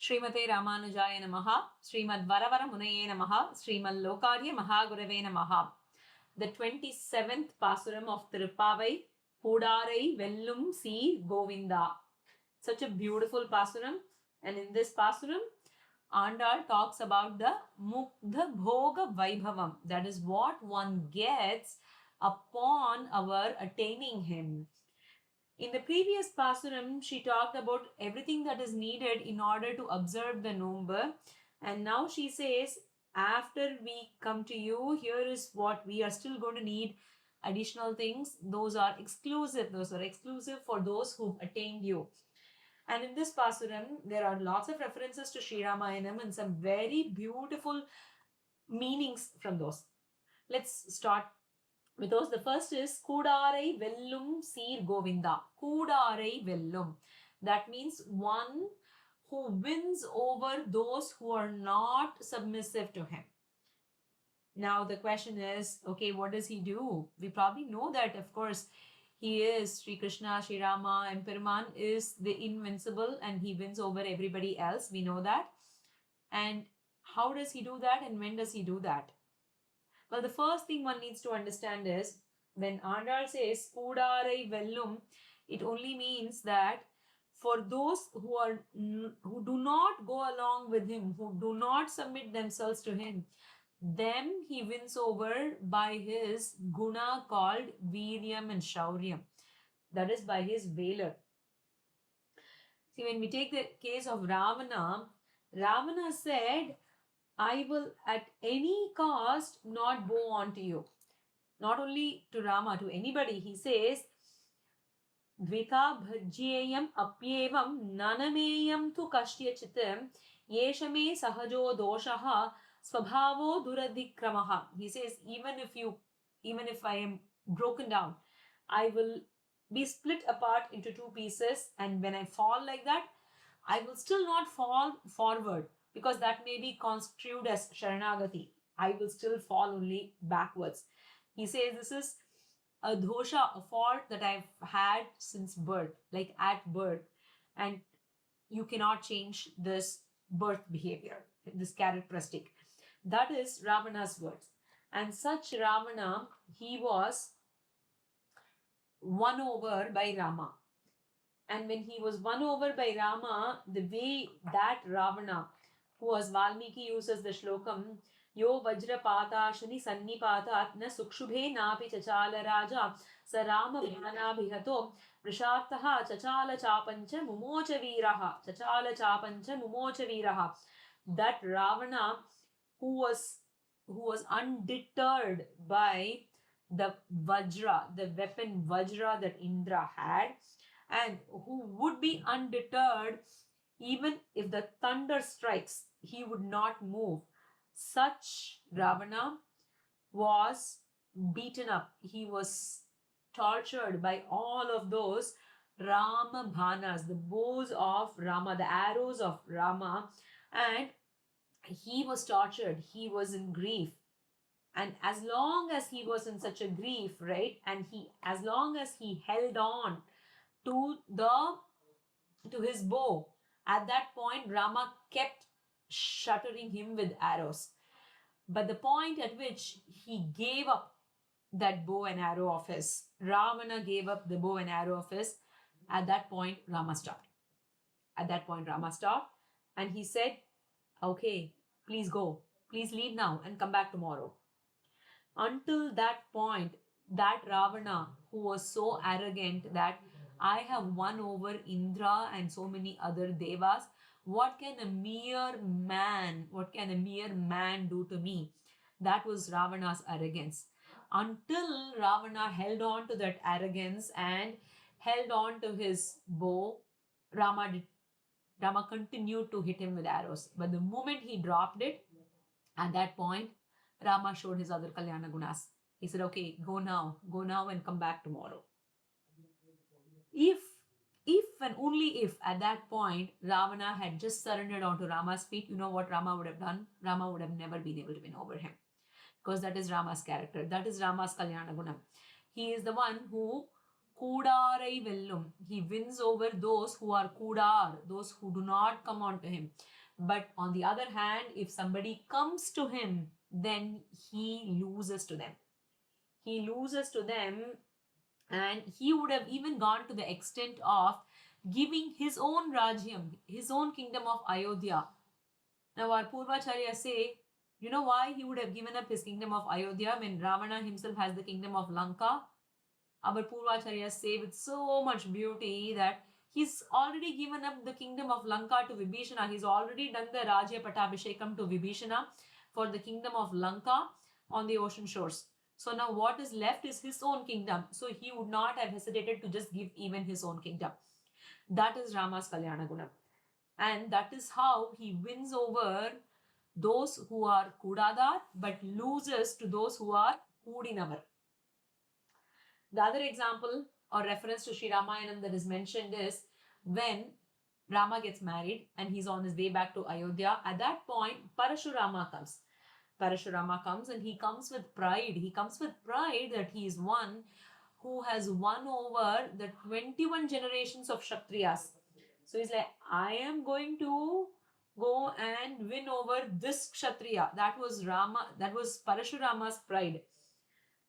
Srimate Ramanujaya Namaha, Srimad Varavara Munaye Namaha, Srimad Lokarya Mahagurave Namaha. The 27th Pasuram of Tirupavai, Pudarai Vellum Si Govinda. Such a beautiful Pasuram. And in this Pasuram, Andal talks about the Mukdha Bhoga Vaibhavam. That is what one gets upon our attaining him. In the previous Pasuram, she talked about everything that is needed in order to observe the Nomba. And now she says, after we come to you, here is what we are still going to need additional things. Those are exclusive. Those are exclusive for those who've attained you. And in this Pasuram, there are lots of references to Sri Ramayanam and some very beautiful meanings from those. Let's start with those. The first is Kudarai Vellum Seer Govinda. Kudarai Vellum. That means one who wins over those who are not submissive to him. Now the question is, okay, what does he do? We probably know that, of course, he is Sri Krishna, Sri Rama, and Peruman is the invincible and he wins over everybody else. We know that. And how does he do that and when does he do that? Well, the first thing one needs to understand is when Andal says Kudarai Vellum, it only means that for those who do not go along with him, who do not submit themselves to him, them he wins over by his guna called Viryam and Shauryam. That is by his valor. See, when we take the case of Ravana, Ravana said, I will at any cost not bow on to you. Not only to Rama, to anybody. He says, Dvita bhajyeyam apyevam nanameyam tu kashtyachitam yeshame sahajo doshaha swabhavo duradhikramaha. He says, even if I am broken down, I will be split apart into two pieces, and when I fall like that, I will still not fall forward, because that may be construed as Sharanagati. I will still fall only backwards. He says this is a dosha, a fault that I've had since birth, like at birth, and you cannot change this birth behavior, this characteristic. That is Ravana's words. And such Ravana, he was won over by Rama. And when he was won over by Rama, the way that Ravana, who was Valmiki, uses the shlokam, Yo Vajra Patashani Sannipatat na Sukshubhe Napi Chachala Raja Sarama Bhana Bhihato Vrishartaha Chachala Chapancha Mumocha Viraha Chachala Chapancha Mumocha Viraha. That Ravana who was undeterred by the Vajra, the weapon Vajra that Indra had, and who would be undeterred even if the thunder strikes, he would not move. Such Ravana was beaten up. He was tortured by all of those Rama Bhanas, the bows of Rama, the arrows of Rama, and he was tortured. He was in grief. And as long as he was in such a grief, right, and as long as he held on to his bow, at that point Rama kept shattering him with arrows. But the point at which he gave up that bow and arrow of his, Ravana gave up the bow and arrow of his, at that point Rama stopped. At that point Rama stopped and he said, okay, please go, please leave now and come back tomorrow. Until that point, that Ravana, who was so arrogant that I have won over Indra and so many other devas, what can a mere man do to me? That was Ravana's arrogance. Until Ravana held on to that arrogance and held on to his bow, Rama continued to hit him with arrows. But the moment he dropped it, at that point, Rama showed his other Kalyana Gunas. He said, okay, go now and come back tomorrow. If and only if at that point Ravana had just surrendered onto Rama's feet, you know what Rama would have done? Rama would have never been able to win over him. Because that is Rama's character. That is Rama's Kalyana Guna. He is the one who Kudarai vellum. He wins over those who are kudar, those who do not come on to him. But on the other hand, if somebody comes to him, then he loses to them. He loses to them, and he would have even gone to the extent of giving his own Rajyam, his own kingdom of Ayodhya. Now our Purvacharya say, you know why he would have given up his kingdom of Ayodhya when Ravana himself has the kingdom of Lanka? Our Purvacharyas say with so much beauty that he's already given up the kingdom of Lanka to Vibhishana. He's already done the Rajya Patabhishekam to Vibhishana for the kingdom of Lanka on the ocean shores. So now what is left is his own kingdom. So he would not have hesitated to just give even his own kingdom. That is Rama's Kalyana Guna. And that is how he wins over those who are Kudadar but loses to those who are Kudinamar. The other example or reference to Sri Ramayanam that is mentioned is when Rama gets married and he's on his way back to Ayodhya. At that point, Parashurama comes. Parashurama comes and he comes with pride. He comes with pride that he is one who has won over the 21 generations of Kshatriyas. So he's like, I am going to go and win over this Kshatriya. That was Parashurama's pride.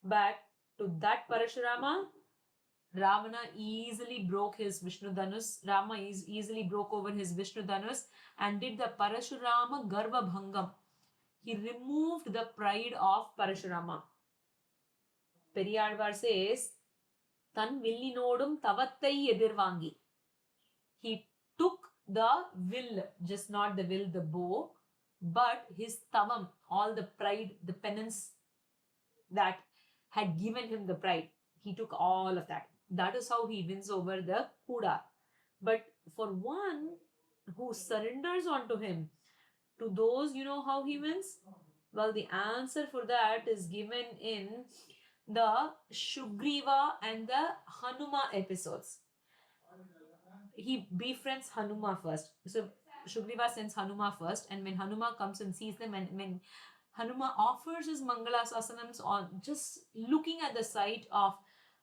But to that Parashurama, Ravana easily broke his Vishnu Dhanus. Rama easily broke over his Vishnu Dhanus and did the Parashurama Garva Bhangam. He removed the pride of Parashurama. Periyalvar says, Tan villinodum tavattai edirvangi. He took the will, just not the will, the bow, but his tavam, all the pride, the penance that had given him the pride. He took all of that. That is how he wins over the Kuda. But for one who surrenders onto him, to those, you know how he wins? Well, the answer for that is given in the Shugriva and the Hanuma episodes. He befriends Hanuma first. So Shugriva sends Hanuma first, and when Hanuma comes and sees them, and when Hanuma offers his Mangala Sasanams on just looking at the sight of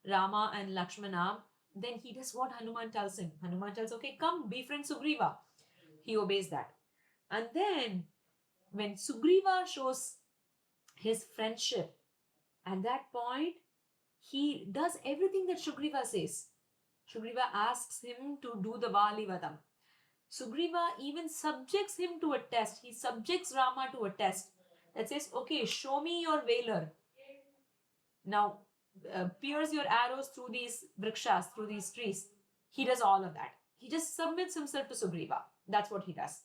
Rama and Lakshmana, then he does what Hanuman tells him. Hanuman tells, okay, come, befriend Sugriva. He obeys that. And then when Sugriva shows his friendship, at that point, he does everything that Sugriva says. Sugriva asks him to do the Valivadam. Sugriva even subjects him to a test. He subjects Rama to a test that says, okay, show me your Velar. Now, pierce your arrows through these vrikshas, through these trees. He does all of that. He just submits himself to Sugriva. That's what he does.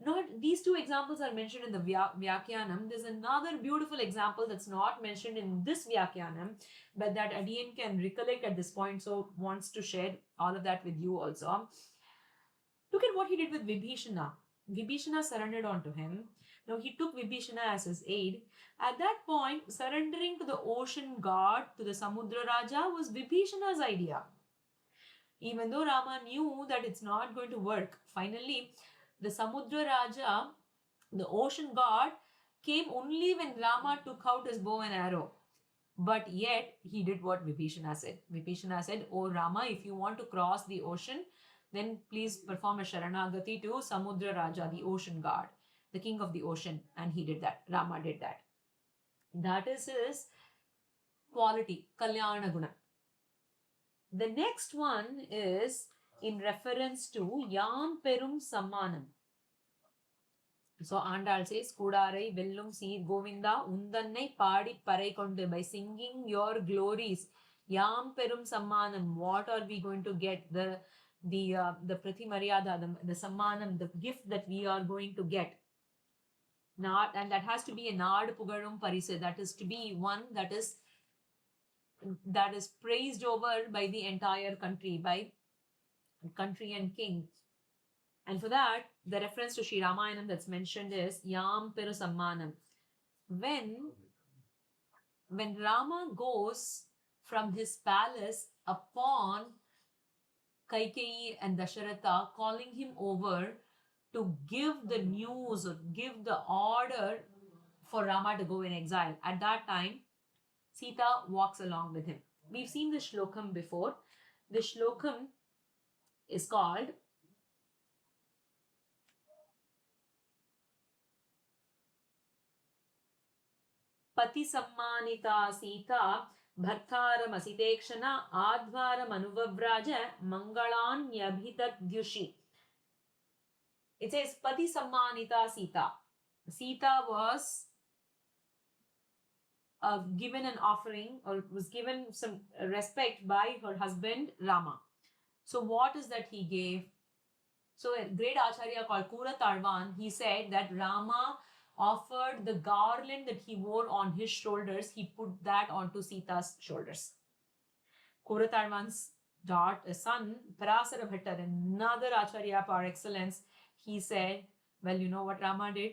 Not these two examples are mentioned in the Vyakyanam. There's another beautiful example that's not mentioned in this Vyakyanam, but that Adiyan can recollect at this point, so wants to share all of that with you also. Look at what he did with Vibhishana. Vibhishana surrendered onto him. Now he took Vibhishana as his aide. At that point, surrendering to the ocean god, to the Samudra Raja, was Vibhishana's idea. Even though Rama knew that it's not going to work, finally, the Samudra Raja, the ocean god, came only when Rama took out his bow and arrow. But yet, he did what Vibhishana said. Vibhishana said, oh Rama, if you want to cross the ocean, then please perform a Sharanagati to Samudra Raja, the ocean god, the king of the ocean. And he did that. Rama did that. That is his quality, Kalyana Guna. The next one is in reference to Yam Perum Sammanam. So Andal says, Kudarai Vellum Seed Govinda Undannai Padi Parai Kondu. By singing your glories, Yam Perum Sammanam, what are we going to get? The Prati Maryada, the Sammanam, the gift that we are going to get. And that has to be a Naad Pugarum Parise. That is to be one that is praised over by the entire country, by country and king. And for that, the reference to Sri Ramayanam that's mentioned is Yam Peru Sammanam. When Rama goes from his palace upon Kaikeyi and Dasharatha, calling him over to give the news or give the order for Rama to go in exile. At that time, Sita walks along with him. We've seen this shlokam before. The shlokam is called Pati Sammanita Sita Bhartaramasitekshana Advaram Mangalanyabhitadyushi. It says Pati Sammanita Sita. Sita was given an offering or was given some respect by her husband Rama. So what is that he gave? So a great Acharya called Kura Tarvan, he said that Rama offered the garland that he wore on his shoulders, he put that onto Sita's shoulders. Kura Tarvan's son, Parasara Bhattar, another Acharya par excellence, he said, well, you know what Rama did?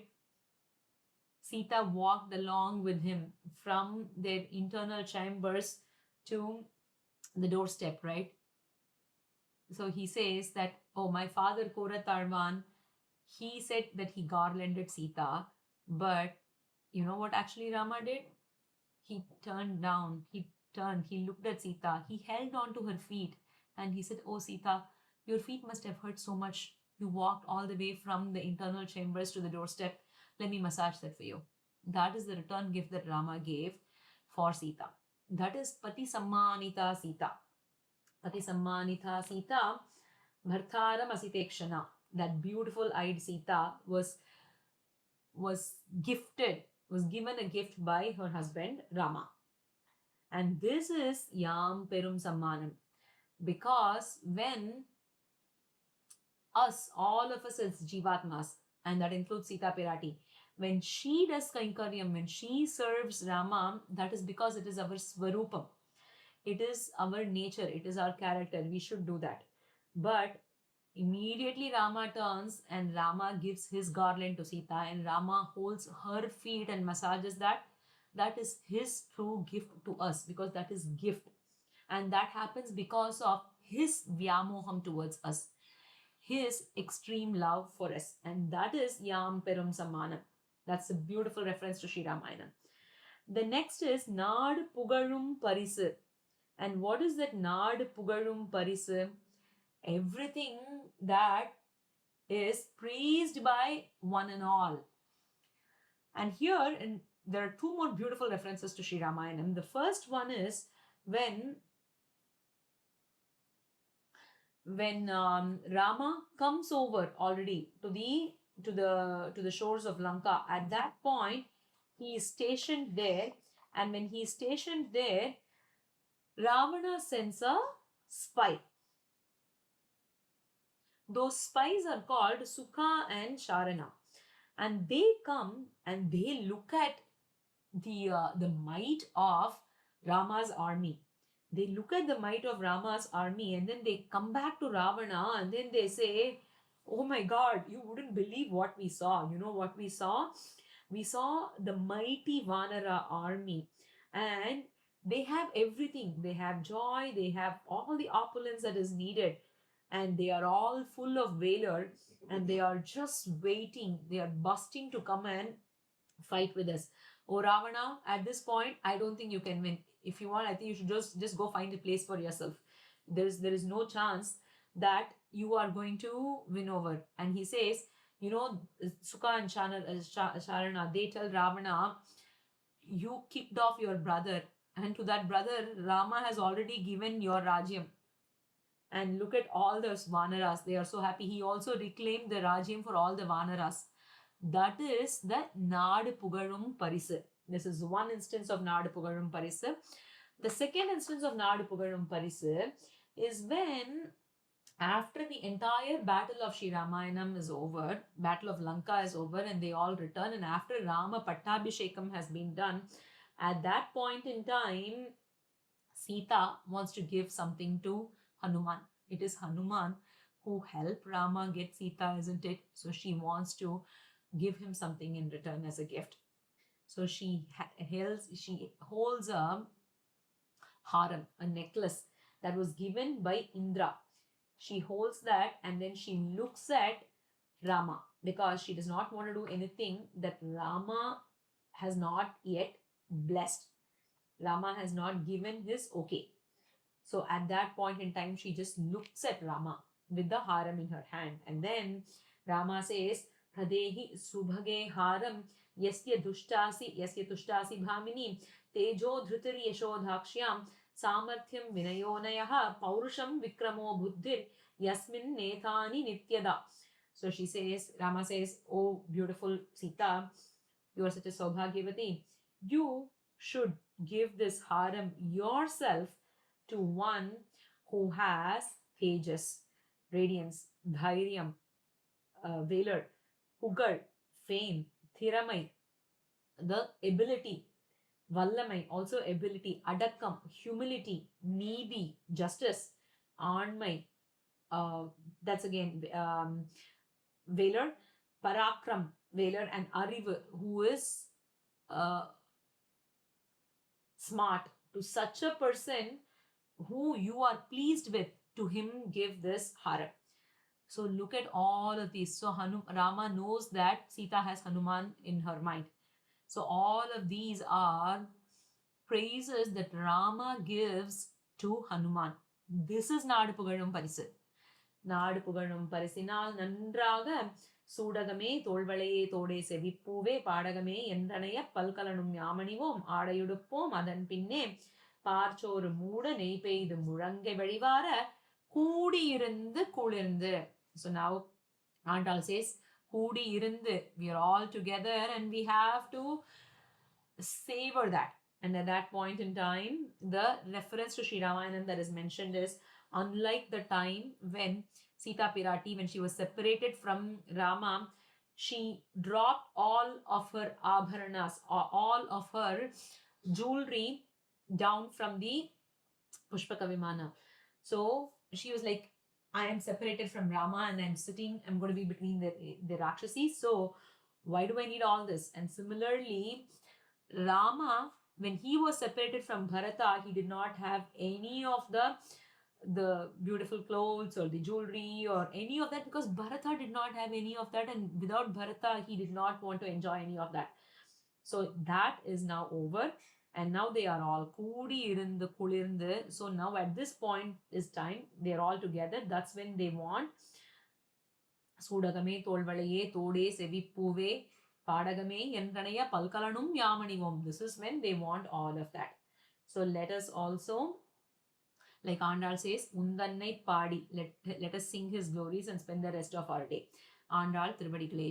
Sita walked along with him from their internal chambers to the doorstep, right? So he says that, oh, my father Kura Tarvan, he said that he garlanded Sita, but you know what actually Rama did? He turned down, he looked at Sita, he held on to her feet and he said, oh Sita, your feet must have hurt so much. You walked all the way from the internal chambers to the doorstep. Let me massage that for you. That is the return gift that Rama gave for Sita. That is Pati Sammanita Sita. Pati Sammanita Sita Bhartaram Asitekshana. That beautiful eyed Sita was given a gift by her husband Rama. And this is Yam Perum Sammanam. Because when us, all of us as Jivatmas, and that includes Sita Pirati, when she does Kainkaryam, when she serves Rama, that is because it is our Swarupam. It is our nature, it is our character. We should do that. But immediately Rama turns and Rama gives his garland to Sita and Rama holds her feet and massages that. That is his true gift to us because that is gift. And that happens because of his Vyamoham towards us, his extreme love for us. And that is Yam Perum Sammanam. That's a beautiful reference to Sri Ramayana. The next is Nad Pugarum Parisu. And what is that Nad Pugarum Parisu? Everything that is praised by one and all. And here, there are two more beautiful references to Sri Ramayana. The first one is when Rama comes over already to the shores of Lanka. At that point, he is stationed there, and when he is stationed there, Ravana sends a spy. Those spies are called Sukha and Sharana, and they come and they look at the might of Rama's army. They look at the might of Rama's army and then they come back to Ravana and then they say, oh my God, you wouldn't believe what we saw. You know what we saw? We saw the mighty Vanara army and they have everything. They have joy. They have all the opulence that is needed. And they are all full of valor and they are just waiting. They are busting to come and fight with us. Oh Ravana, at this point, I don't think you can win. If you want, I think you should just go find a place for yourself. There is no chance that you are going to win over. And he says, you know, Sukha and Sharana, they tell Ravana, you kicked off your brother. And to that brother, Rama has already given your Rajyam. And look at all those Vanaras. They are so happy. He also reclaimed the Rajyam for all the Vanaras. That is the Nad Pugarum Parisu. This is one instance of Nad Pugarum Parisu. The second instance of Nad Pugarum Parisu is when, after the entire battle of Sri Ramayanam is over, battle of Lanka is over, and they all return, and after Rama Pattabhishekam has been done, at that point in time, Sita wants to give something to Hanuman. It is Hanuman who helped Rama get Sita, isn't it? So she wants to give him something in return as a gift. So she holds a haram, a necklace that was given by Indra. She holds that and then she looks at Rama because she does not want to do anything that Rama has not yet blessed. Rama has not given his okay. So at that point in time, she just looks at Rama with the haram in her hand. And then Rama says, Pradehi subhage haram yasya tushtasi bhamini tejo dhritir yashodhakshyam samarthyam vinayonayaha paurusham vikramo buddhir yasmin nethani nityada. So she says, Rama says, oh beautiful Sita, you are such a Saubhagyavati. You should give this harem yourself to one who has tejas, radiance, dhairyam, valor, pugar, fame, thiramai, the ability, vallamai, also ability, adakam, humility, needi, justice, anmai, that's again valor, parakram, valor, and arivu, who is smart. To such a person who you are pleased with, to him give this harem. So look at all of these. So Rama knows that Sita has Hanuman in her mind. So all of these are praises that Rama gives to Hanuman. This is Nadu Pugalum Parisu. நாடு புகழும் பரிசினால் நன்றாக சூடகமே தோள்வளையே தோடே செவிப்பூவே பாடகமே என்றனைய பல்கலனும் யாமணிவோம் ஆடையுடுப்போம் அதன் பின்னே பார்ச்சோறு மூட நெய் பெய்து முழங்கை வழிவார கூடியிருந்து குளிர்ந்து. So now Andal says கூடியிருந்து, we are all together and we have to savor that. And at that point in time, the reference to Sri Ramayana that is mentioned is, unlike the time when Sita Pirati, when she was separated from Rama, she dropped all of her abharanas, all of her jewelry down from the Pushpaka Vimana. So she was like, I am separated from Rama and I'm going to be between the Rakshasis. So why do I need all this? And similarly, Rama, when he was separated from Bharata, he did not have any of the beautiful clothes or the jewelry or any of that, because Bharata did not have any of that, and without Bharata he did not want to enjoy any of that. So that is now over, and now they are all koodi irundu kulirndu. So now at this point is time they are all together. That's when they want சூடகமே தோள்வளையே தோடே செவிப்பூவே பாடகமே என்றனைய பல்கலனும் யாமணிவோம். This is when they want all of that. So let us also, like Andal says, Undannai Padi, let us sing his glories and spend the rest of our day. Andal Tiruvadigalai